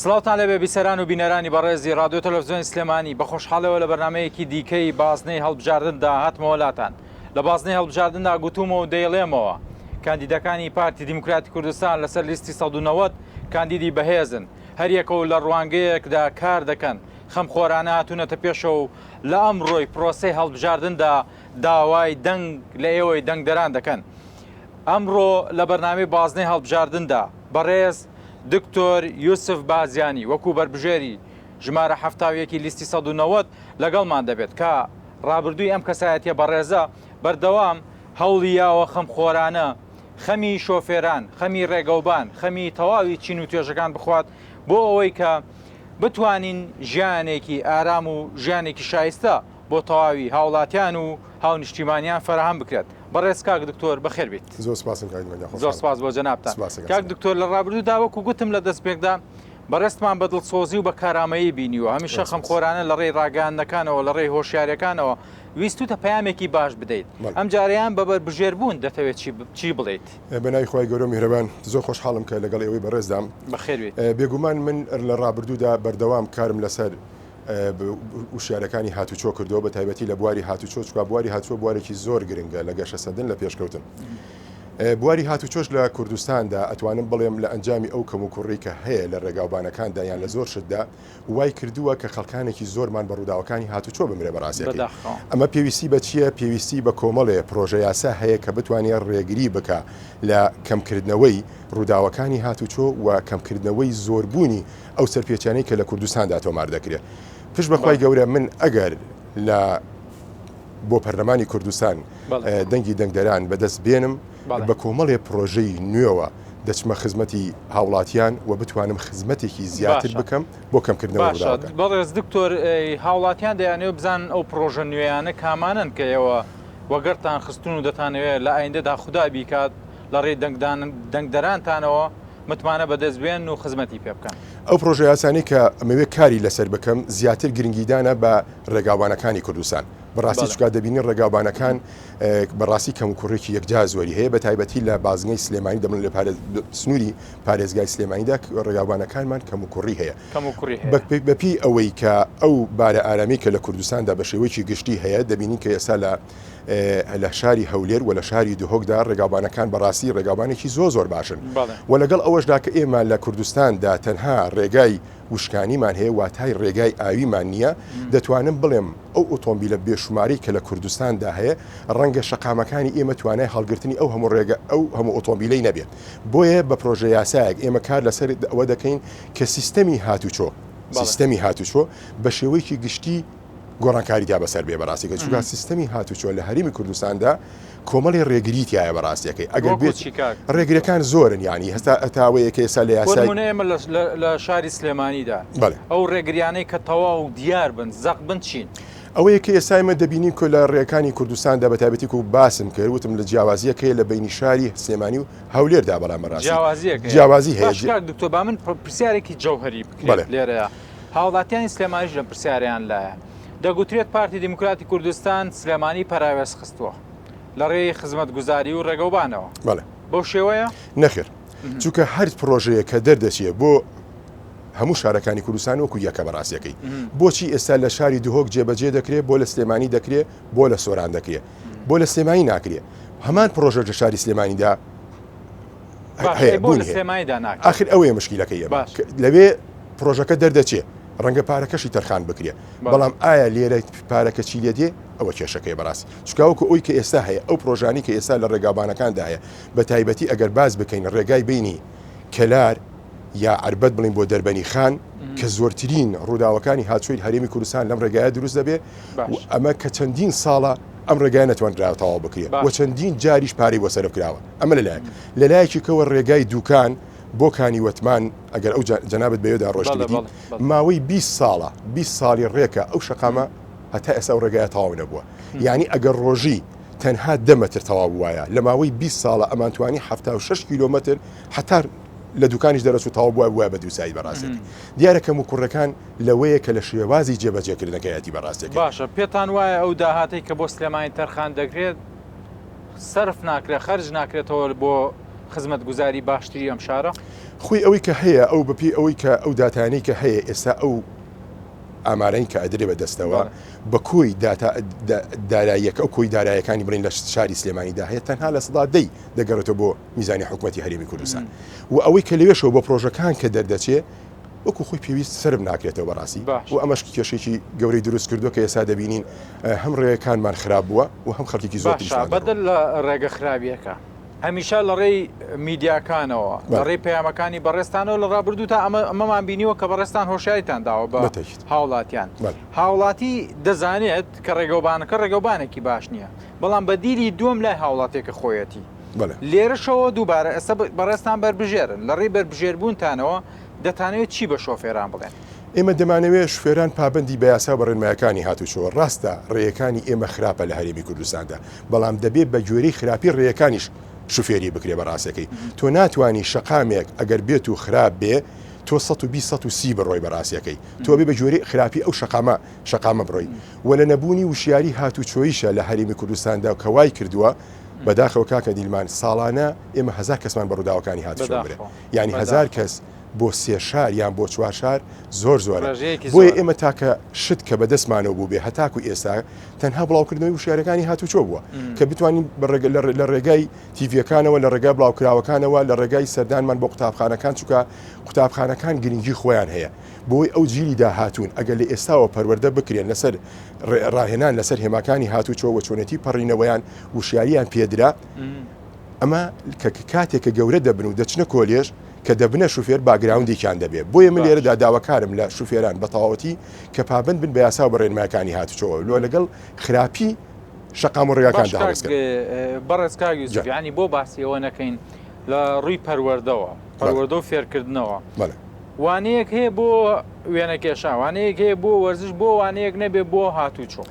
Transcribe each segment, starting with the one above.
سڵاوتان لەبێ بیسەران و بینەرانی بەڕێزی رادیۆ تەلەڤیزیۆنی سلێمانی بەخۆشحاڵەوە لە بەرنامەیەکی دیکەی بازنەی هەڵبژاردندا هاتمەوە وڵاتان. لە بازنەی هەڵبژاردندا گوتومەوە و دەیڵێمەوە کاندیدەکانی پارتی دیموکراتی کوردستان لەسەر لیستی 190 کاندیدی بەهێزن، هەریەکە و لە ڕوانگەیەکدا کار دەکەن. خەمخۆرانە هاتوونەتە پێشەوە و لە ئەمڕۆی پرۆسەی هەڵبژاردندا داوای دەنگ لە ئێوەی دەنگدەران دەکەن. ئەمڕۆ لە بەرنامەی بازنەی هەڵبژاردندا بەڕێز دکتۆر یوسف بازیانی وەکو بەربژێری ژمارە 70 لیستی 190 لەگەڵمان دەبێت کە ڕابردووی ئەم کەسایەتیە بەڕێزە بەردەوام هەوڵی یاوە خەمخۆرانە خەمی شۆفێران، خەمی ڕێگەوبان، خەمی تەواوی چین و توێژەکان بخوات بۆ ئەوەی کە بتوانین ژیانێکی ئارام و ژیانێکی شایستە بۆ تەواوی هاوڵاتیان و هاونیشتیمانیان فراهم بکرێت. بەڕێز کاک دکتۆر بەخێر بیت. زۆر سپاسم زۆر سپاس بۆ جەنابتان. کاک دکتۆر لە ڕابردوودا وەکو گوتم لە دەستپێکدا بەڕێستمان بە دڵسۆزی و بە کارامەیی بینیوە، هەمیشە خەمخۆرانە لە ڕێی ڕاگەاندنەکانەوە لە ڕێی هۆشیارەکانەوە ویستوتە پەیامێکی باش بدەیت. ئەم جاریان بە بەربژێربوون دەتەوێت چی بڵێیت؟ بەناوی خۆی گەورە میهرەبان زۆر خۆشحاڵم کە لەگەڵ ئێوەی بەڕێزدام. بەخێر بیت. بێگومان من لە ڕابردوودا بەردەوام کارم لەسەر وشارەکانی هاتوچۆ کردەوە بە تایبەتی لە بواری هاتوچۆ، چکە بواری هاتوچۆ بوارێکی زۆر گرنگە لە گەشەسەدن لە پێشکەوتن. بواری هاتوچۆش لە کوردستاندا ئەتوانم بڵێم لە ئەنجامی ئەو کەم و کوڕی کە هەیە لە ڕێگاوبانەکاندا یان لە زۆر شتدا وای کردووە کە خەڵکانێکی زۆرمان بە ڕووداوەکانی هاتوچۆ بمرێ بەڕاستیەکەی. ئەمە پێویستی بە چییە؟ پێویستی بە کۆمەڵێ پرۆژە یاسا هەیە کە بتوانێت ڕێگری بکە لە کەمکردنەوەی ڕووداوەکانی هاتوچۆ و کەمکردنەوەی زۆربوونی ئەو سەرپێچانەی کە لە کوردستاندا تۆمار دەکرێت. پشت بەخوای گەورە من ئەگەر لە بۆ پەرلەمانی کوردستان دەنگی دەنگدەران بەدەست بێنم بە کۆمەڵێ پرۆژەی نوێوە دەچمە خزمەتی هاوڵاتیان و بتوانم خزمەتێکی زیاتر بکەم بۆ کەمکردنەوە ڕووداوەکان. بەڕێز دکتۆر هاوڵاتیان دەیانێت بزان ئەو پرۆژە نوێیانە کامانن کە ئێوە وەگەرتان خستون و دەتانەوێت لە ئایندەدا خوددا بیکات لە ڕێی دەنگدەرانتانەوە متمانە بەدەستبێن و خزمەتی پێ بکەن. ئەو پرۆژە یاسانی کە ئەمەوێت کاری لەسەر بکەم زیاتر گرنگیدانە بە ڕێگاوبانەکانی کوردستان. بەڕاستی چکات دەبینی ڕێگاوبانەکان بەڕاستی کەم و کوڕێکی یەکجا زۆری هەیە بە تایبەتی لە بازنەی سلێمانی دەبن لە سنووری پارێزگای سلێمانیدا ڕێگاوبانەکانمان کەم و کوڕی هەیە. بەپی ئەوەی کە ئەو بارە ئارامی کە لە کوردستاندا بە شێوەیەکی گشتی هەیە دەبینین کە ئێستا لە شاری هەولێر و لە شاری دوهۆکدا ڕێگاوبانەکان بەڕاستی ڕێگاوبانێکی زۆر باشن و لەگەڵ ئەوەشدا کە ئێمە لە کوردستاندا تەنها ڕێگای وشکانیمان هەیە واتای ڕێگای ئاویمان نییە دەتوانم بڵێم ئەو ئۆتۆمبیلە بێشماری کە لە کوردستاندا هەیە ڕەنگە شەقامەکانی ئێمە توانای هەڵگرتنی ئەو هەموو ڕێگە ئەو هەموو ئۆتۆمبیلەی نەبێت. بۆیە بە پرۆژە یاسایەک ئێمە کار لەسەر ئەوە دەکەین کە سیستەمی هاتوچۆ بە شێوەیەکی گشتی گۆڕانکاریدا بەسەر بێ بەڕاستیەکە چونکە سیستەمی هاتوچۆ لە هەرێمی کوردستاندا کۆمەڵی ڕێگریتیایە بەڕاستیەکەی ئەگەر بێت ڕێگریەکان زۆرن ینی هەستا ئەتاوەیەکە ئێستا لە یاسای ئێمە لە شاری سلێمانیدا ئەو ڕێگریانەی کە تەواو و دیار بن زەق بن چین. ئەوەیە کە ئێستایمە دەبینین کە لە ڕێەکانی کوردستاندا بە تایبەتی و باسم کرد وتم لە جیاوازیەکەی لە بینی شاری سلێمانی و هەولێردا بەڵام بەڕاستی جیاوازی هەیە. دکتۆر با من پرسیارێکی جەوهەری بکرێت لێرەیە هاوڵاتیانی سلێمانیش لە پرسیاریان لایە دەگوترێت پارتی دیموکراتی کوردستان سلێمانی پەراوێز خستووە لە ڕێی خزمەت گوزاری و ڕێگەوبانەوە بەو شێوەیە نەخێر چونکە هەر پرۆژەیە کە دەردەچێت بۆ هەموو شارەکانی کوردستان وەکو یەکە بەڕاستیەکەی بۆچی ئێستا لە شاری دوهۆک جێبەجێ دەکرێت بۆ لە سلێمانی دەکرێت بۆ لە سۆران دەکرێت بۆ لە سلێمانی ناکرێت هەمان پرۆژە لە شاری سلێمانیدا ئاخر ئەوەیە مشکیلەکەی لەوێ پرۆژەکە دەردەچێت ڕەنگە پارەکەشی تەرخان بکرێت بەڵام ئایا لێرە پارەکە چی لێ دێ ئەوە کێشەکەی بەڕاست چکاوکە ئەوی کە ئێستا هەیە ئەو پرۆژانی کە ئێستا لە ڕێگاوبانەکاندا هەیە بە تایبەتی ئەگەر باز بکەین ڕێگای بینی کەلار یا عربەت بڵین بۆ دەربەنی خان کە زۆرترین ڕووداوەکانی هاتووی هەرێمی کوردستان لەم ڕێگایە دروست دەبێت ئەمە کە چەندین ساڵە ئەم ڕێگای نەتوانراوە تەواو بکرێت و چەندین جاریش پارەی بۆ سەرف کراوە ئەمە لەلایەکی کەوە ڕێگای دوکان بۆکانی وەتمان ئەگەر ئەو جەنابەت بەوێدا ڕۆژتیدی ماوەی 20 ساڵە 20 ساڵی ڕێکە ئەو شەقامە هەتا ئێستا ئەو ڕێگایە تەواو نەبووە یعنی ئەگەر ڕۆژی تەنها 10 مەتر تەواو وایە لە ماوەی 20 ساڵە ئەمانتوانی 76 کیلۆمەتر هەتا لە دوکانیش دەرەچوو تەواو بووە بە دووسایی بەڕاستێکی دیارە کەم و کوڕەکان لەوەیە کە لە شێوازی جێبەجێکردنەکەیەتی بەڕاستێکی باشە پێتان وایە ئەو داهاتەی کە بۆ سلێمانی تەرخان دەکرێت سەرف ناکرێت خەرج ناکرێتەوە بۆ خزمەت گوزاری باشتری ئەم شارە خۆی ئەوەی کە هەیە ئەو بەپی ئەوەی کە ئەو داتانەی کە هەیە ئێستا ئەو ئامارەی کە ئەدرێ بە دەستەوە بە کۆی داراییەکە ئەو کۆی دارایەکانی بڕین لە شاری سلێمانیدا هەیە تەنها لە سەدا دەی دەگەڕێتەوە بۆ میزانی حکوومەتی هەرێمی کوردستان و ئەوەی کە لەوێشەوە بە پرۆژەکان کە دەردەچێت وەکو خۆی پێویست سرم ناکرێتەوە بەڕاستی و ئەمەش کێشێکی گەورەی دروست کردو کە ئێستا دەبینین هەم ڕێیەکانمان خراپ بووە و هەم خەڵکی زۆر بەدل لە ڕێگە خراپیەکە هەمیشە لە ڕێی میدیاکانەوە لە ڕێی پەیامەکانی بەڕێستانەوە لە ڕابردوو تا ئەمەمان بینیوە کە بەڕێستان هۆشیاریتان داوە بە هاوڵاتیان هاوڵاتی دەزانێت کە ڕێگەوبانەکە ڕێگەوبانێکی باش نییە بەڵام بەدیری دووەم لای هاوڵاتێکە خۆیەتی لێرەشەوە دووبارە ئێستا بەڕێستان بربژێرن لە ڕێی بربژێربوونتانەوە دەتانەوێت چی بە شۆفێران بڵێن ئێمە دەمانەوێت شوفێران پابندی بە یاسا بەڕێنمایەکانی هاتوچۆوە ڕاستە ڕێیەکانی ئێمە خراپە لە هەرێمی کوردستاندا بەڵام دەبێت بە گوێرەی خراپی ڕێیەکانیش شوفێری بکرێ بە ڕاستەکەی تۆ ناتوانانی شەقامێک ئەگەر بێت و خراپ بێ تۆ 120 بڕۆی بەڕاستیەکەی تۆ بێ بە جۆری خراپی ئەو شەقامە بڕۆی وە لە نەبوونی وشیاری هاتوچۆیشە لە هەرێمی کوردستاندا و کەوای کردووە بەداخەوە کاکە دیلمان ساڵانە ئێمە 1000 کەسمان بەڕووداوەکانی هاتوچۆ برێ یعنی 1000 کەس بۆ 3 شار یان بۆ 4 شار زۆرە بۆیە ئێمە تاکە شت کە بەدەستمانەوە بوو بێ هەتاکو ئێستا تەنها بڵاوکردنەوەی وشارەکانی هاتوچۆ بووە کە بتوانین لە ڕێگای تیڤەکانەوە لە ڕێگای بڵاوکراوەکانەوە لە ڕێگای سەردانمان بۆ قوتابخانەکان چووکە قوتابخانەکان گرنگی خۆیان هەیە بۆی ئەو جیلی داهاتوون ئەگەر لە ئێستاوە پەروەردە بکرێن لەسەر ڕاهێنان لەسەر هێماکانی هاتوچۆ و چۆنەتی پەڕینەوەیان وشاریان پێدرا ئەمە کاتێکە گەورە دەبن و دەچنە کۆلێژ کە دەبنە شوفێر باگراوندێکیان دەبێت بۆیە من لێرەدا داواکارم لە شوفێران بە تەواوەتی کە پابند بن بە یاسا و بەڕێنمایەکانی هاتوچۆوە لۆ لەگەڵ خراپی شەقام و ڕێگاکان بەڕێز کاگوزی ینی بۆ باسیەوە نەکەین لە ڕووی پەروەردە و فێرکردنەوە وانەیەک هەیە بۆ وێنە کێشا وانەیەک هەیە بۆ وەرزش بۆ وانەیەک نەبێ بۆ هاتوچۆ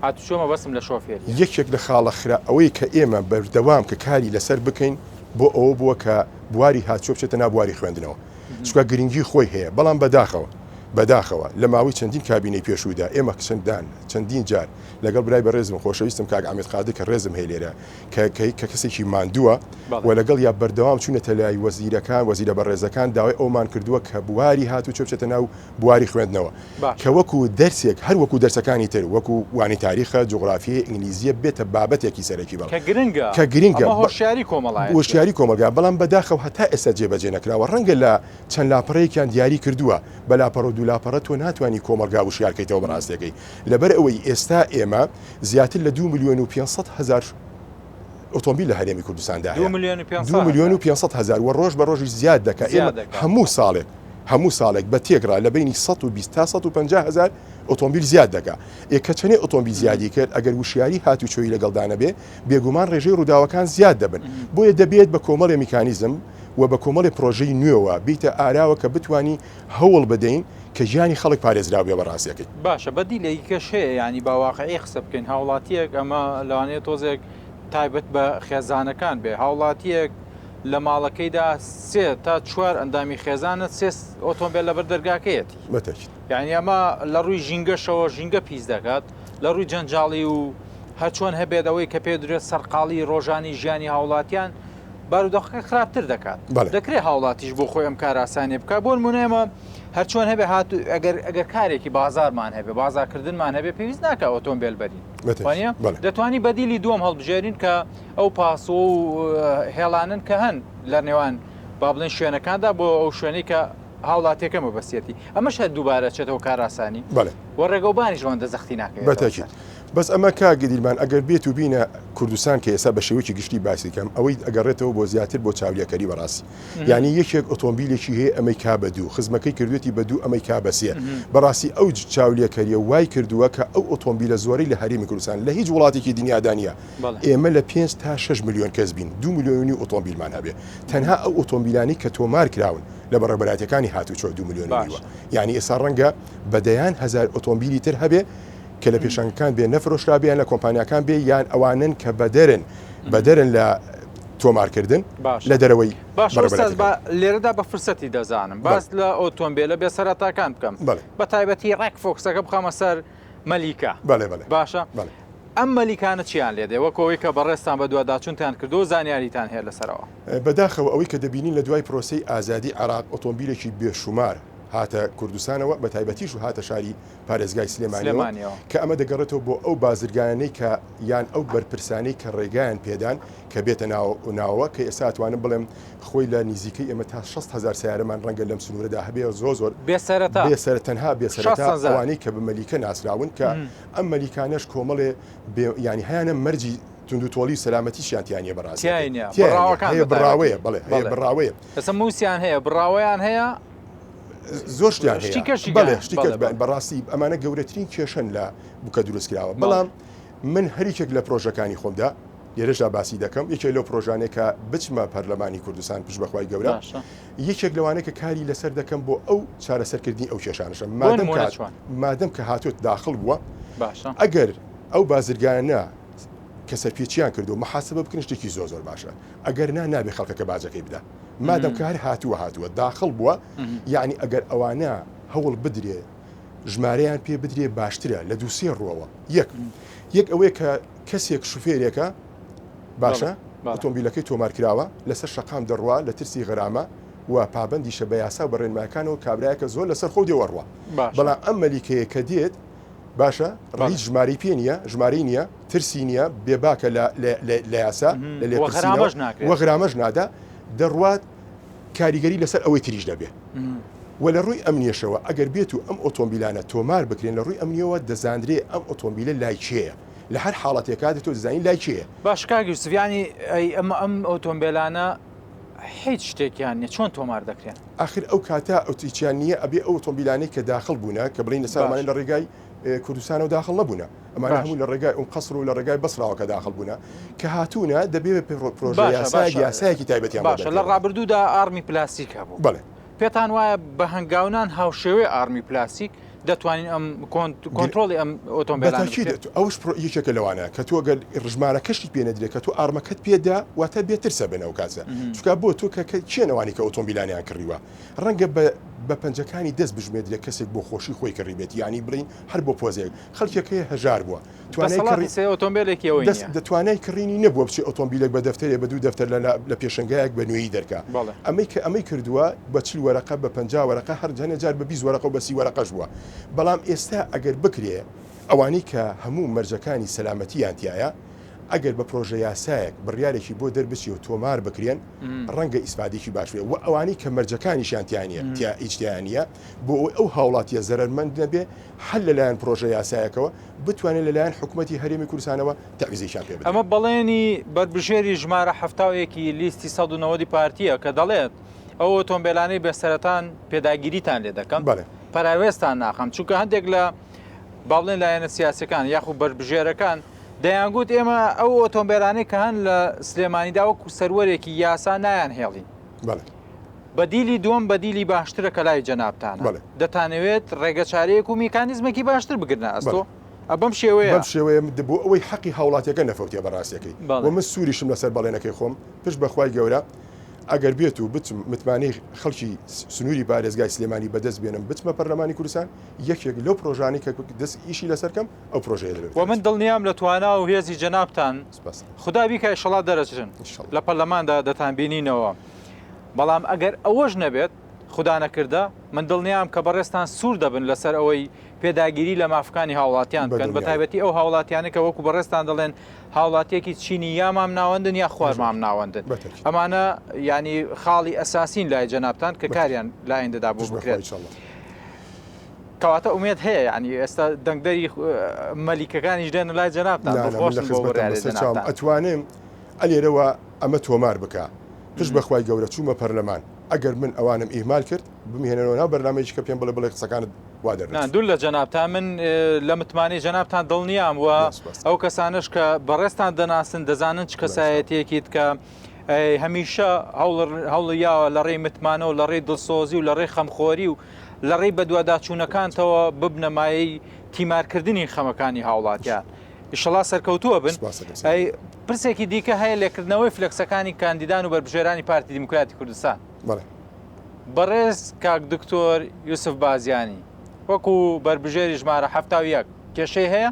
هاتوچۆمە بەسم لە شۆفێر یەکێک لە خاڵە خرا ئەوەی کە ئێمە بەردەوام کە کاری لەسەر بکەین بۆ ئەوە بووە کە بواری هاتوچۆ بچێتە ناو بواری خوێندنەوە چکە گرنگی خۆی هەیە بەڵام بەداخەوە لە ماوەی چەندین کابینەی پێشودا ئێمە چەندین جار لەگەڵ برای بەڕێزم خۆشەویستم کاک ئامێد قادر کە ڕێزم هەیە لێرە کە کەسێکی ماندووە و لەگەڵ یا بەردەوام چوونەتە لای وەزیرەکان وەزیرە بەڕێزەکان داوای ئەومان کردووە کە بواری هاتوچۆ بچێتە ناو بواری خوێندنەوە کە وەکو دەرسێک هەر وەکو دەرسەکانی تر وەکو وانی تاریخە جوغرافیە ئینگلیزیە بێتە بابەتێکی سەرەکی بڵ کە گرنگە هۆشیاری کۆمەلگا بەڵام بەداخەوە هەتا ئێستا جێبەجێ نەکراوە ڕەنگە لە چەند لاپەڕەیەکیان دیاری کردووە بە لاپەڕ و دوولاپەڕە تۆ ناتوانانی کۆمەلگا وشیارکەیتەوە بەڕاستەکەی لەبەر ئەوەی ئێستا ئێمە زیاتر لە 2,500,000 ئۆتۆمبیل لە هەرێمی کوردستاندا 2,500,000 و ڕۆژ بە ڕۆژی زیاد دەکات ئێمە هەموو ساڵێک بە تێکرا لە بینی 120 تا 150,000 ئۆتۆمبیل زیاد دەکات ئێکە چەنێ ئۆتۆمبیل زیادی کرد ئەگەر وشیاری هاتوچۆی لەگەڵدانە بێ بێگومان ڕێژەی ڕووداوەکان زیاد دەبن بۆیە دەبێت بە کۆمەڵی میکانیزم و بە کۆمەڵی پرۆژەی نوێەوە بیتە ئاراوە کە بتوانی هەوڵ بدەین کە ژیانی خەڵک پارێزراو بێ بەڕاستیەکەی باشە بەدی لە یکەش هەیە ینی باواقعی قسە بکەین هاوڵاتیەک ئەمە لەوانەیە تۆزێک تایبەت بە خێزانەکان بێ هاوڵاتیەک لە ماڵەکەیدا 3 تا 4 ئەندامی خێزانە 3 ئۆتۆمبیل لەبەر دەرگاکەیەتی یعنی ئەمە لە ڕووی ژینگەشەوە ژینگە پیس دەکات لە ڕووی جەنجاڵی و هەرچۆن هەبێت ئەوەی کە پێ درێت سەرقاڵی ڕۆژانی ژیانی هاوڵاتیان بارودۆخەکە خراپتر دەکات دەکرێت هاوڵاتیش بۆ خۆی ئەم کاراسانێ بکە بۆ نمونەمە هەرچۆن هەبێ ئەگەر کارێکی بازارمان هەبێ بازارکردنمان هەبێ پێویست ناکە ئۆتۆمبیل بەرین دەتوانی بەدیلی دووەم هەڵبژێرین کە ئەو پاسۆ و هێڵانن کە هەن لە نێوان با بڵێن شوێنەکاندا بۆ ئەو شوێنەی کە هاوڵاتێکەمە بەسیەتی ئەمەش هە دووبارە چێتەوە کاراسانی وە ڕێگەوبانی ژوان دەزەختی ناکەێت بەس ئەمە کاگە دیلمان ئەگەر بێت و بینە کوردستان کە ئێستا بە شێوەیەکی گشتی باسی کەم ئەوەی ئەگەڕێتەوە بۆ زیاتر بۆ چاولیەکەری بەڕاستی یعنی یەکێک ئۆتۆمبیلێکی هەیە ئەمەی کا بە دوو خزمەکەی کردوێتی بە دوو ئەمەی کا بەسێ بەڕاستی ئەو چاولیەکەریە وای کردووە کە ئەو ئۆتۆمبیلە زۆری لە هەرێمی کوردستان لە هیچ وڵاتێکی دنیادا نیە ئێمە لە 5 تا 6 میلیۆن کەس بین 2 میلیۆنی ئۆتۆمبیلمان هەبێ تەنها ئەو ئۆتۆمبیلانی کە تۆمار کراون لە بەڕێبەراتەکانی هاتوچۆ 2 میلیۆنیوە یعنی ئێستا ڕەنگە بەدەیان 1000 ئۆتۆمبیلی تر هەبێ کە لە پێشنگەکان بێ نەفرۆشرابیان لە کۆمپانیەکان بێ یان ئەوانن کە بەدەرن لە تۆمارکردن لە دەرەوەی لێرەدا بە فرسەتی دەزانم باس لە ئۆتۆمبیلە بێ سەرەتاکان بکەم بە تایبەتی ڕێک فۆکسەکە بخەمە سەر مەلیکە باشە ئەم مەلیکانە چیان لێدێ وەکەوەی کە بەڕێستان بە دوواداچوونتان کردو زانیاریتان هەیە لەسەرەوە بەداخەوە ئەوەی کە دەبینین لە دوای پرۆسی ئازادی عراق ئۆتۆمبیلێکی بێشومار هاتە کوردستانەوە بە تایبەتیش و هاتە شاری پارێزگای سلێمانیەوە کە ئەمە دەگەڕێتەوە بۆ ئەو بازرگانەی کە یان ئەو بەرپرسانەی کە ڕێگایان پێدان کە بێتە ناوەوە کە ئێستا توانم بڵێم خۆی لە نزیکەی ئێمە تا 6,000 سیارەمان ڕەنگە لەم سنوورەدا هەبێ زۆر بێسەرەتا تەنها بێسەرەتا ئەوانەی کە بە مەلیکە ناسراون کە ئەم مەلیکانەش کۆمەڵێ ینی هیانە مەرجی تونند و تۆڵی سەلامەتیشیانتیانە بەڕاستی بڕاوەیە بڵێ بڕاوەیە ئەسە موسیان هەیە بڕاوەیان هەیە زۆر شتیان هەیە شتیکەت بەڕاستی ئەمانە گەورەترین کێشن لە بووکە دروستکراوە بەڵام من هەریکێک لە پرۆژەکانی خۆمدا لێرەشدا باسی دەکەم یەکێک لەو پرۆژانێک کە بچمە پەرلەمانی کوردستان پشت بەخوای گەورە یەکێک لەوانەیە کە کاری لەسەر دەکەم بۆ ئەو چارەسەرکردنی ئەو کێشانشە مادەم کە هاتووت داخل بووە ئەگەر ئەو بازرگانە کە سەرپێچیان کردو محاسبە بکەن شتێکی زۆر باشە ئەگەر نابێ خەڵکەکە باجەکەی بدە مادەم کار هاتووە داخل بووە یعنی ئەگەر ئەوانە هەوڵ بدرێ ژمارەیان پێ بدرێ باشترە لە دووسێ ڕوەوە یەک ئەوەیە کە کەسێک شوفێرێکە باشە ئۆتۆمبیلەکەی تۆمارکراوە لەسەر شەقام دەڕوا لە ترسی غەرامە و پابندیشە بە یاسا بەڕێنماکانەوە کابراایەکە زۆر لەسەر خۆ دێوەڕوە بەڵام ئەم مەلیکەیە کە دێت باشە ڕیج ژماری پێ نیە ژماری نییە ترسی نییە بێباکە لە یاسا لە وەغرامەژ نادا دەڕوات کاریگەری لەسەر ئەوەی تریش دەبێ و لە ڕووی ئەمنیەشەوە ئەگەر بێت و ئەم ئۆتۆمبیلانە تۆمار بکرێن لە ڕووی ئەمنیەوە دەزانرێ ئەم ئۆتۆمبیلە لای چێە لە هەر حاڵەتێکا دێت تۆ دەزانین لای چێە باش کاگیر سڤیانی ئەم ئۆتۆمبیلانە هیچ شتێکیان نیە چۆن تۆمار دەکرێن آخر ئەو کاتە ئەوتیچیان نییە ئەبێ ئەو ئۆتۆمبیلانەی کە داخل بوونە کە بڵین لەسەرمانە لە ڕێگای کوردستانەوە داخل نەبوونە ئەمانە هەموو لە ڕێگای ئەو قەسر و لە ڕێگای بەسراوە کە داخل بوونە کە هاتوونە دەبێت پرۆژە یاسایەکی تایبەتیان باشە لە ڕابردوودا ئارمی پلاستیک هەبوو بڵێ پێتان وایە بە هەنگاونان هاوشێوەی ئارمی پلاستیک دەتوانین ئەم کۆنتترۆلی ئەم ئۆتۆمبیلان ئەوش یەکێکە لەوانە کە تۆ گەر ڕژمارە کەشتی پێ نەدرێت کە تۆ ئارمەکەت پێدا واتە بێترسە بنەوە کاتە چکە بۆ تۆ کە چێنەوانی کە ئۆتۆمبیلانیان کڕیوە ڕەنگە بە پەنجەکانی دەست بژمێدرێت کەسێک بۆ خۆشی خۆی کڕیبێت ینی بڵین هەر بۆ پۆزێک خەڵکێکەیە هەژار بووە ئۆتۆمبیلێکیەوەی دەتوانای کڕینی نەبووە بچی ئۆتۆمبیلێک بە دەفتەرێ بە دوو دەفتەر لە پێشنگایەک بە نوێی دەرکا ئەمەی کردووە بە 40 وەرەقە بە 50 وەرەقە هەر جەنە جار بە 20 وەرەقە و بە 30 وەرەقەش بووە بەڵام ئێستا ئەگەر بکرێ ئەوانەی کە هەموو مەرجەکانی سەلامەتیان تایە ئەگەر بە پرۆژە یاسایەک بڕیارێکی بۆ دەربچی و تۆمار بکرێن ڕەنگە ئیسفادێکی باشوێ و ئەوانەی کە مەرجەکانیشیانتیانە ئیجتیانە بۆ ئەو هاوڵاتیە زەرمەند نەبێ هەل لەلایەن پرۆژە یاسایەکەوە بتوانێت لەلایەن حکوومەتی هەرێمی کوردستانەوە تەعویزیشان پێ بدەن. ئەمە بەڵێنی بەربژێری ژمارە هەفتاوێکی لیستی 190 پارتیە کە دەڵێت ئەو ئۆتۆمبیلانەی بەسەرەتان پێداگیریتان لێ دەکەن پەراوێستان ناخەم چونکە هەندێک لە باڵێن لایەنە سیاسەکان یاخو بەربژێرەکان دەیانگوت ئێمە ئەو ئۆتۆمبیلانەی کە هەن لە سلێمانیدا وەکو سەروەرێکی یاسا نایان هێڵین بەدیلی دووەم بەدیلی باشترە کە لای جەنابتانە دەتانەوێت ڕێگەچارەیەک و میکانیزمێکی باشتر بگرنە ئەستۆ ئەبەم شێوەیە بۆ ئەوەی حەقی هاوڵاتیەکە نەفەوتێ بەڕاستیەکەی و من سووریشم لەسەر بەڵێنەکەی خۆم پشت بەخوای گەورە ئەگەر بێت و بچم متمانەی خەڵکی سنووری پارێزگای سلێمانی بەدەست بێنم بچمە پەرلەمانی کوردستان یەکێک لەو پرۆژانی کە دەست ئیشی لەسەرکەم ئەو پرۆژەیە دەبێت و من دڵنیام لە توانا و هێزی جەنابتان خدا بیکە ئیشەڵا دەرەچن لە پەرلەماندا دەتان بینینەوە بەڵام ئەگەر ئەوەش نەبێت خدا نەکردە من دڵنیام کە بەڕێستان سوور دەبن لەسەر ئەوەی پێداگیری لە مافەکانی هاوڵاتیان بکەن بە تایبەتی ئەو هاوڵاتیانە کە وەکو بەڕێستان دەڵێن هاوڵاتیەکی چینی یا مام ناوەندن یا خوار مام ناوەندن ئەمانە ینی خاڵی ئەساسین لای جەنابتان کە کاریان لایەندەدا بوو بکرێت کەواتە ئومێد هەیە ینی ئێستا دەنگدەری مەلیکەکانیش دێنە لای جەنابتان ئەتوانێم ئەلێرەوە ئەمە تۆمار بکە پشت بەخوای گەورە چوومە پەرلەمان ئەگەر من ئەوانم ئیهمال کرد بمهێنەوە ناو بەرنامەیەکی کە پێم بڵێ قسەکانت وا دەرێت دوور لە جەنابتان من لە متمانەی جەنابتان دڵنیام و ئەو کەسانش کە بەڕێستان دەناسن دەزانن چ کەسایەتێکیت کە هەمیشە هەوڵیاوە لە ڕێی متمانە و لە ڕێی دڵسۆزی و لە ڕێی خەمخۆری و لە ڕێی بەدواداچوونەکانتەوە ببنەمایی تیمارکردنی خەمەکانی هاوڵاتیان ئیشەڵا سەرکەوتووە بن پرسێکی دیکە هەیە لێکردنەوەی فلەکسەکانی کاندیدان و بەربژێرانی پارتی دیموکراتی کوردستان بەڕێز کاک دکتۆر یوسف بازیانی وەکو بەربژێری ژمارە 71 کێشەی هەیە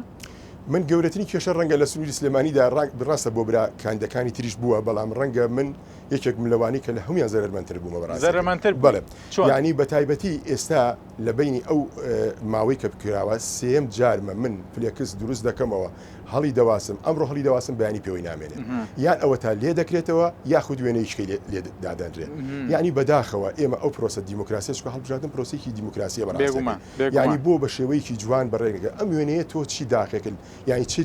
من گەورەترین کێشە ڕەنگە لە سنووری سلێمانیدا ڕاستە بۆ برا کاندەکانی تریش بووە بەڵام ڕەنگە من یەکێک ملەوانی کە لە هەمویان زەرمەندتر بوومە بەڕاستی زەرمەندتر بەڵێ ینی بە تایبەتی ئێستا لە بینی ئەو ماوەی کە بکراوە سێم جارمە من فلێکس دروست دەکەمەوە هەڵی دەواسم ئەمڕۆ هەڵی دەواسم بەیانی پێوەی نامێنێ یان ئەوە تا لێ دەکرێتەوە یاخود وێنەیەکەی لێ دادەنرێت یعنی بەداخەوە ئێمە ئەو پرۆسە دیموکراسیش هەڵبژاردن پرۆسێکی دیموکراسیە بەڕاستی ینی بۆ بە شێوەیەکی جوان بەڕێگە ئەم وێنەیە تۆ چی داخێکن یعنی چی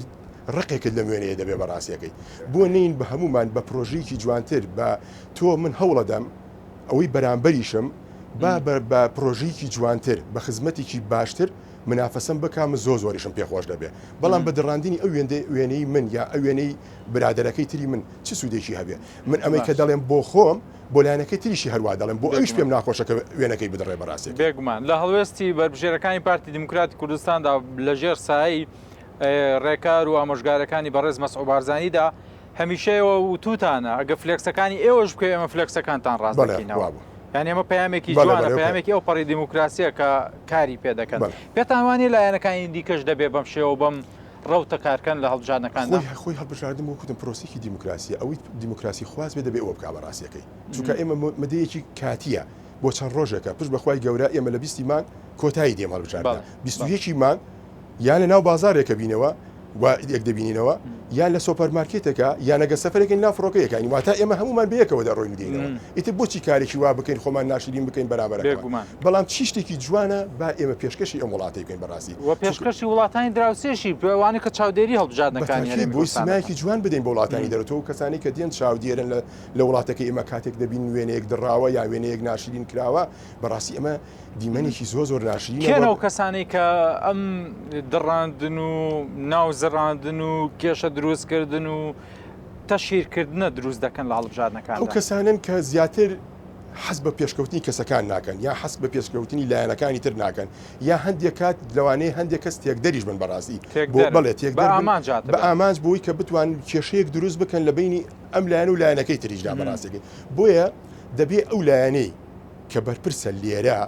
ڕقێکت لە وێنەیە دەبێ بەڕاستیەکەی بۆ نین بە هەمومان بە پرۆژەیەکی جوانتر بە تۆ من هەوڵەدەم ئەوەی بەرامبەریشم بە پرۆژەیەکی جوانتر بە خزمەتێکی باشتر منافەسم بکەم زۆریشم پێخۆش دەبێت بەڵام بە دڕاندنی ئەو وێنەی من یا ئەو وێنەی برادەرەکەی تری من چ سوودێکی هەبێ من ئەمەی کە دەڵێم بۆ خۆم بۆ لایەنەکەی تریشی هەروە دەڵێم بۆ ئەوش پێم ناخۆشەکە وێنەکەی بدڕێ بەڕاستی بێگومان لە هەڵوێستی بربژێرەکانی پارتی دیموکراتی کوردستاندا لەژێر سایی ڕێکار و ئامۆژگارەکانی بەڕێز مەسعود بارزانیدا هەمیشەیەوە وتوتانە ئەگە فلێکسەکانی ئێوەش بکە ئێمە فلێکسەکانتان ڕاست دەکەینەوە یعنی ئەمە پەیامێکی جوانە پەیامێکی ئەو پەڕی دیموکراسیە کە کاری پێ دەکەن پێتان وانێ لایەنەکانی دیکەش دەبێ بەم شێوە بەم ڕەوتە کارکەن لە هەڵبژاردنەکاندا خۆی هەڵبژاردن وەکوتم پرۆسێکی دیموکراسی ئەوەی دیموکراسی خواز بێ دەبێ ئەوە بکا بەڕاستیەکەی چونکە ئێمە مدەیەکی کاتیە بۆ چەند ڕۆژێکە پشت بەخوای گەورە ئێمە لە 20 مانگ کۆتایی دێم هەڵبژاردن 21 مانگ یان لە ناو بازارێکە بینەوە و یەک دەبینینەوە یان لە سۆپەرمارکێتێکە یانەگە سەفرێکی نافڕۆکەیەکانی واتە ئێمە هەمومان بەیەکەوە دەڕۆین دێنەوە ئیتر بۆچی کارێکی وا بکەین خۆمان ناشرین بکەین بەرابەرەکەمان بەڵام چی شتێکی جوانە با ئێمە پێشکەشی ئەم وڵاتی بکەین بەڕاستی و پێشکەشی وڵاتانی دراوسێشی پێوانی کە چاودێری هەڵبژاردنەکانی بۆی سیمایەکی جوان بدەین بە وڵاتانی دەرەوە کەسانی کە دێن چاودێرن لە وڵاتەکە ئێمە کاتێک دەبین وێنەیەک دڕاوە یا وێنەیەک ناشرین کراوە بەڕاستی ئەمە دیمەنێکی زۆر ناشرین کێنەوە کەسانی کە ئەم دڕاندن و ناوزڕاندن و کێشە دروستکردن و تەشیرکردنە دروست دەکەن لە هەڵبژاردنەکان ئەو کەسانن کە زیاتر حەز بە پێشکەوتنی کەسەکان ناکەن یا حەز بە پێشکەوتنی لایەنەکانی تر ناکەن یا هەندێک کات لەوانەیە هەندێک کەس تێکدەریش بن بەڕاستی بڵێت بە ئامانج بۆی کە بتوان کێشەیەک دروست بکەن لە بینی ئەم لایەن و لایەنەکەی تریشدا بەڕاستیەکەی بۆیە دەبێ ئەو لایەنەی کە بەرپرسە لێرە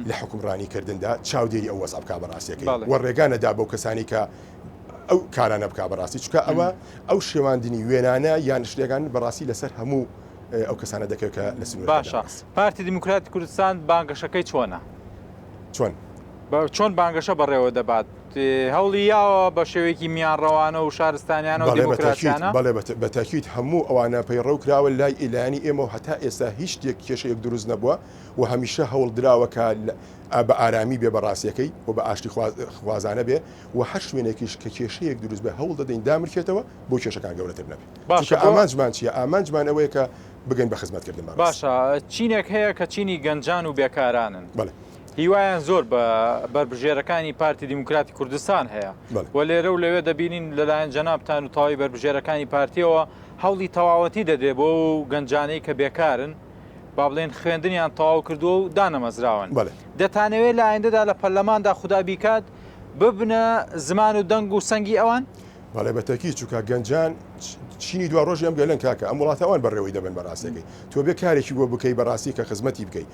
لە حکومڕانیکردندا چاودێری ئەو وەزع بکا بەڕاستیەکەی وە ڕێگانەدا بەو کەسانی کە ئەو کارانە بکا بەڕاستی چکە ئەوە ئەو شێواندنی وێنانە یان شتێکان بەڕاستی لەسەر هەموو ئەو کەسانە دەکەوێت کە لە سنوور باشە پارتی دیموکراتی کوردستان بانگەشەکەی چۆنە چۆن بانگەشە بەڕێوە دەبات هەوڵی یاوە بە شێوەیەکی میانڕەوانە و شارستانیانە و دیموکراتیانە بەڵێ بەتاکید هەموو ئەوانە پەیڕەو کراوە لای ئیلانی ئێمە و هەتا ئێستا هیچ شتێک کێشەیەک دروست نەبووە و هەمیشە هەوڵ دراوەکە بە ئارامی بێ بەڕاستیەکەی و بە ئاشتی خوازانە بێ و هەر شوێنێکیش کە کێشەیەک دروست بێ هەوڵ دەدەین دامرکێتەوە بۆ کێشەکان گەورەتر نەبێت باشە ئامانجمان چیە ئامانجمان ئەوەیە کە بگەین بە خزمەتکردن باشە چینێک هەیە کە چینی گەنجان و بێکارانن هیوایان زۆر بە بربژێرەکانی پارتی دیموکراتی کوردستان هەیە و لێرە و لەوێ دەبینین لەلایەن جەنابتان و تەواوی بربژێرەکانی پارتیەوە هەوڵی تەواوەتی دەدێ بۆ گەنجانەی کە بێکارن با بڵێن خوێندنیان تەواو کردووە و دانەمەزراون دەتانەوێت لە ئایندەدا لە پەرلەماندا خوددا بیکات ببنە زمان و دەنگ و سەنگی ئەوان بەڵێ بەتەکی چووکە گەنجان چینی دوا ڕۆژی ئەم گەلەن کاکە ئەم وڵاتەوان بەڕێوەی دەبن بەڕاستەکەی تۆ بێ کارێکی بۆ بکەی بەڕاستی کە خزمەتی بکەیت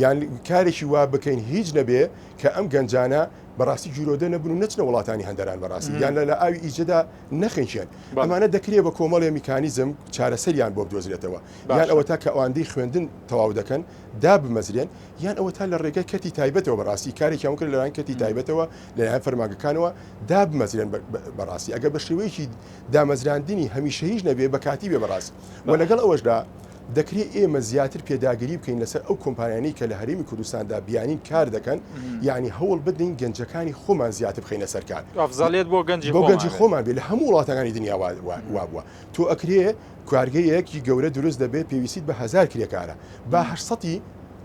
یان کارێکی وا بکەین هیچ نەبێ کە ئەم گەنجانە بەڕاستی جیرۆدە نەبن و نەچنە وڵاتانی هەندەران بەڕاستی یان لە ئاوی ئیجدا نەخێنچێن ئەمانە دەکرێت بە کۆمەڵی میکانیزم چارەسەریان بۆ بدۆزرێتەوە یان ئەوە تا کە ئەوەندەی خوێندن تەواو دەکەن دا بمەزرێن یان ئەوە تا لە ڕێگەی کەتی تایبەتەوە بەڕاستی کارێکی ئەوکرد لەلایەن کەتی تایبەتەوە لەلایەن فەرمانگەکانەوە دا بمەزرێن بەڕاستی ئەگە بە شێوەیەکی دامەزراندنی هەمیشە هیچ نەبێ بە کاتی بێ بەڕاست و لەگەڵ ئەوەشدا دەکرێت ئێمە زیاتر پێداگیری بکەین لەسەر ئەو کۆمپانیانی کە لە هەرێمی کوردستاندا بیانین کار دەکەن یعنی هەوڵ بدەین گەنجەکانی خۆمان زیاتر بخەینە سەر کار ئەفزەڵێت بۆ گەنجی خۆمان بێ لە هەموو وڵاتەکانی دنیا وا بووە تۆ ئەکرێ کارگەیەکی گەورە دروست دەبێت پێویستیت بە 1000 کرێکارە با 800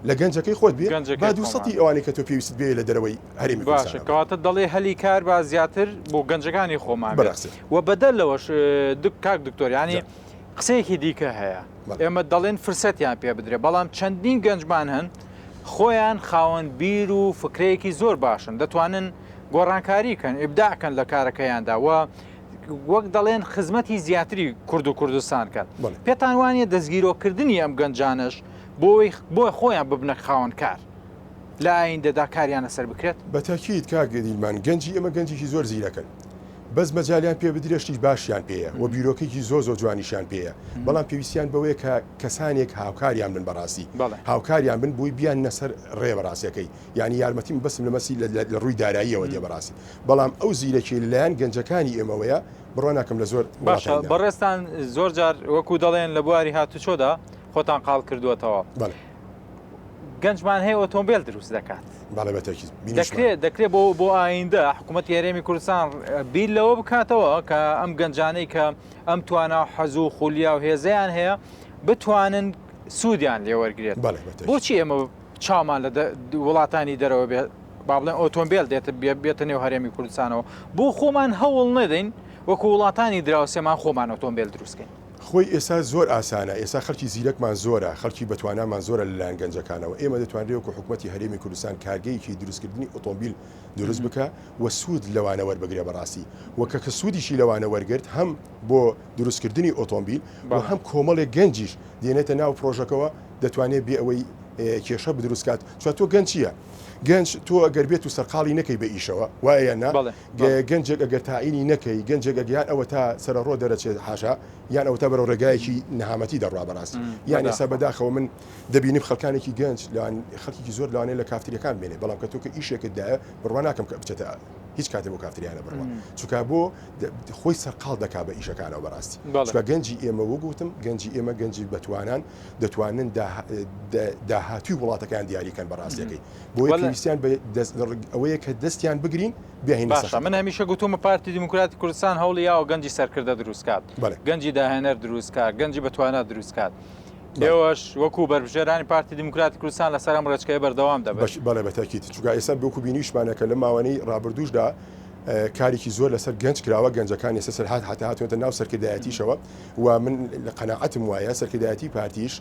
لە گەنجەکەی خۆت بێ با 200 ئەوانەی کە تۆ پێویست بێ لە دەرەوەی هەرێمی باشە کەواتە دەڵێ هەلی کار با زیاتر بۆ گەنجەکانی خۆمان و بەدەلەوەش کاک دکتۆر ینی قسەیەکی دیکە هەیە ئێمە دەڵێن فرسەتیان پێ بدرێ بەڵام چەندین گەنجمان هەن خۆیان خاوەن بیر و فکرەیەکی زۆر باشن دەتوانن گۆڕانکاریکەن ئیبداعکەن لە کارەکەیاندا و وەک دەڵێن خزمەتی زیاتری کورد و کوردستان کەن پێتان وانە دەستگیرۆکردنی ئەم گەنجانش بۆی خۆیان ببنە خاوەن کار لە ئایندەدا کاریانە سەر بکرێت بە تاکید کاگەدیلمان گەنجی ئەمە گەنجێکی زۆر زیرەکەن بەس مەجالیان پێ بدرێشتی باشیان پێەیە و بیرۆکێکی زۆ جوانیشان پێەیە بەڵام پێویستیان بەوەیە کە کەسانێک هاوکاریان بن بەڕاستی هاوکاریان بن بووی بیان نەسەر ڕێ بەڕاستیەکەی یعنی یارمەتیم بەسم لە مەسی لە ڕووی داراییەوە دێ بەڕاستی بەڵام ئەو زیرەکی لەلایەن گەنجەکانی ئێمەوەیە بڕۆ ناکەم لە زۆر باشە بەڕێستان زۆر جار وەکو دەڵێن لە بواری هاتوچۆدا خۆتان قاڵ کردووەتەوە گەنجمان هەیە ئۆتۆمبیل دروست دەکات دەکرێت بۆ ئایندە حکوومەتی هەرێمی کوردستان بیر لەوە بکاتەوە کە ئەم گەنجانەی کە ئەم توانە حەزوو خولیا و هێزیان هەیە بتوانن سوودیان لێ وەرگێت بۆچی ئێمە چامان لە وڵاتانی دەرەوە بێت با بڵێن ئۆتۆمبیل بێتە نێو هەرێمی کوردستانەوە بۆ خۆمان هەوڵ نەدەین وەکو وڵاتانی دراوسێمان خۆمان ئۆتۆمبیل دروستکەین خۆی ئێستا زۆر ئاسانە ئێستا خەڵکی زیرەکمان زۆرە خەڵکی بەتوانامان زۆرە لەلایەن گەنجەکانەوە ئێمە دەتوانرێتکو حکوومەتی هەرێمی کوردستان کارگەیەکی دروستکردنی ئۆتۆمبیل دروست بکە و سوود لەوانە وەربگرێ بەڕاستی وەکە کە سوودیشی لەوانە وەرگرت هەم بۆ دروستکردنی ئۆتۆمبیل و هەم کۆمەڵێک گەنجیش دێنێتە ناو پرۆژەکەەوە دەتوانێت بێ ئەوەی کێشە بدروستکات چوە تۆ گەنج چییە؟ گەنج تۆ ئەگەر بێت و سەرقاڵی نەکەی بە ئیشەوە وایە نا گەنجێک ئەگەر تاعینی نەکەی گەنجێک ئەگەیان ئەوە تا سەرڕۆ دەرەچێت حاشا یان ئەوە تا بەرەو ڕێگایەکی نەهامەتی دەڕوا بەڕاستی یان ئێستا بەداخەوە من دەبینیم خەڵکانێکی گەنج خەڵکی زۆر لەوانەیە لە کافتریەکان بێنێ بەڵام کە تۆ کە ئیشێکتدایە بڕوا ناکەم کە بچێتە هیچ کاتێ بۆ کافتریانە بڕوە چونکە بۆ خۆی سەرقاڵ دەکا بە ئیشەکانەوە بەڕاستی چونکە گەنجی ئێمە وەگوتم گەنجی ئێمە گەنجی بەتوانان دەتوانن داهاتوی وڵاتەکان دیاریکەن بەڕاستیەکەی بۆیە پێویستیان ئەوەیە کە دەستیان بگرین بێهێنە باشە من هەمیشە گوتومە پارتی دیموکراتی کوردستان هەوڵی یاوە گەنجی سەرکردە دروستکات گەنجی داهێنەر دروستکات گەنجی بەتوانات دروستکات ئێوەش وەکو بەربژێرانی پارتی دیموکراتی کوردستان لەسەر ئەم ڕێچکەیە بەردەوام دەبێت بەڵێ بەتاکید چونکە ئێستا بۆکو بینیشمانەکە لە ماوەی ڕابردووشدا کارێکی زۆر لەسەر گەنج کراوە گەنجەکان ێستا سەرهات هاتوێتە ناو سەرکردایەتیشەوە و من لە قەناعەتم وایە سەرکردایەتی پارتیش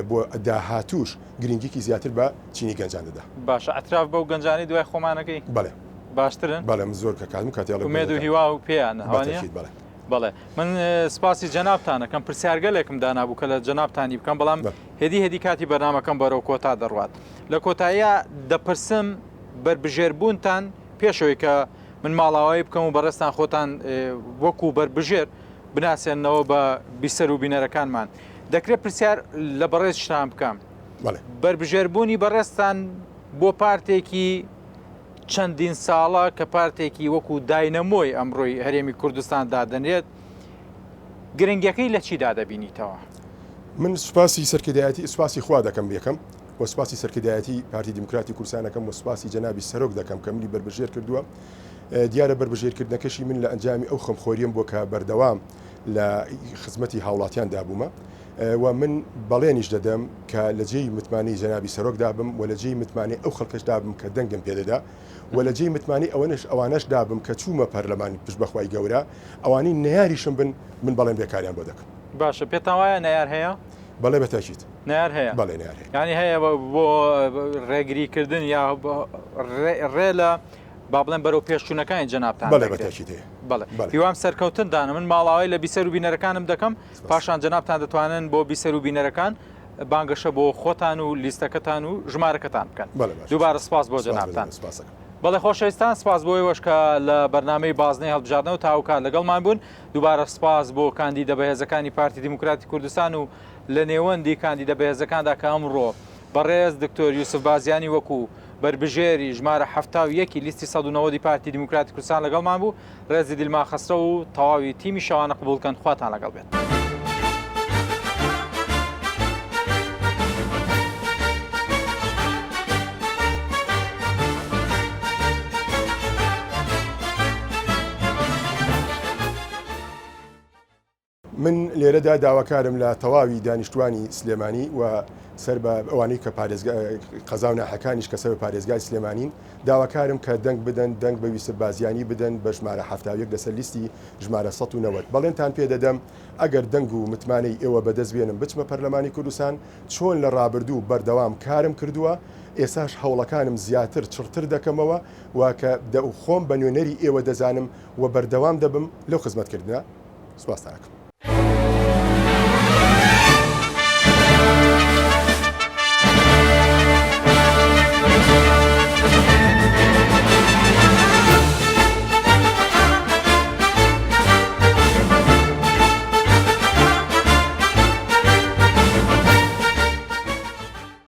بۆ داهاتوش گرنگێکی زیاتر بە چینی گەنجان دەدا باشە ئەتراف بەو گەنجانی دوای خۆمانەکەی بەڵێ باشترن بەڵێ زۆر کە کاتم کاتێڵ مێد و هیوا و پێیان بەڵێ من سپاسی جەنابتانەکەم پرسیارگەلێکم دانابوو کە لە جەنابتانی بکەم بەڵام هێدی کاتی بەرنامەکەم بەرەو کۆتا دەڕوات لە کۆتاییە دەپرسم بربژێربوونتان پێشەوەی کە من ماڵاوایی بکەم و بەڕێستان خۆتان وەکو بربژێر بناسێنەوە بە بیسەر و بینەرەکانمان دەکرێت پرسیار لە بەڕێز شتان بکەم بربژێربوونی بەڕێستان بۆ پارتێکی چەندین ساڵە کە پارتێکی وەکو داینەمۆی ئەمڕۆی هەرێمی کوردستان دادەنێت گرنگەکەی لە چیدا دەبینیتەوە؟ من سوپاسی سەرکردایەتی سوپاسی خوا دەکەم یەکەم و سوپاسی سەرکردایەتی پارتی دیموکراتی کوردستانەکەم و سوپاسی جەنابی سەرۆک دەکەم کە منی بربژێر کردووە دیارە بربژێرکردنەکەشی من لە ئەنجامی ئەو خەمخۆریم بۆ کە بەردەوام لە خزمەتی هاوڵاتیان دابوومە و من بەڵێنیش دەدەم کە لە جێی متمانی جەنابی سەرۆک دابم و لە جێی متمانی ئەو خەڵکەش دابم کە دەنگم پێدەدا و لە جێی متمانی ئەوانش دابم کە چوومە پەرلەمانی پشت بەخوای گەورە ئەوانی نەیاریشم بن من بەڵێن بێکاریان بۆ دەکەم باشە پێتان وایە نەیار هەیە؟ بەڵێ بەتاکید نەیار هەیە بەڵێ نەیار هەیە یعنی هەیە بۆ ڕێگریکردن یا ڕێ لە با بڵێن بەرەو پێشچوونەکانی جەنابتان بەڵێ بەتاکید هەیە بەڵێ هیوام سەرکەوتن دانا من ماڵاوای لە بیسەر و بینەرەکانم دەکەم پاشان جەنابتان دەتوانن بۆ بیسەر و بینەرەکان بانگەشە بۆ خۆتان و لیستەکەتان و ژمارەکەتان بکەن دووبارە سپاس بۆ جەنابتان بەڵێ خۆشەویستان سپاس بۆی وەشکە لە بەرنامەی بازنەی هەڵبژاردنەوە تاوکات لەگەڵمان بوون دووبارە سپاس بۆ کاندیدە بەهێزەکانی پارتی دیموکراتی کوردستان و لە نێوەندی کاندیدە بەهێزەکاندا کە ئەمڕۆ بەڕێز دکتۆر یوسف بازیانی وەکو بربژێری ژمارە 71 لیستی 1990 پارتی دیموکراتی کوردستان لەگەڵمان بوو ڕێزی دیلما خەستە و تەواوی تیمی شەوانە قبولکەن خواتان لەگەڵ بێت. من لێرەدا داواکارم لە تەواوی دانیشتوانی سلێمانی و سەر بە ئەوانەی کە قەزا و ناحەکانیش کە سەر بە پارێزگای سلێمانین داواکارم کە دەنگ بدەن دەنگ بە یوسف بازیانی بدەن بە ژمارە 71 لەسەر لیستی ژمارە 190 بەڵێنتان پێدەدەم ئەگەر دەنگ و متمانەی ئێوە بەدەست بێنم بچمە پەرلەمانی کوردستان چۆن لە ڕابردوو بەردەوام کارم کردووە ئێساش هەوڵەکانم زیاتر چڕتر دەکەمەوە واکە خۆم بە نوێنەری ئێوە دەزانم و بەردەوام دەبم لەو خزمەتکردنە سوپاس دەکەم.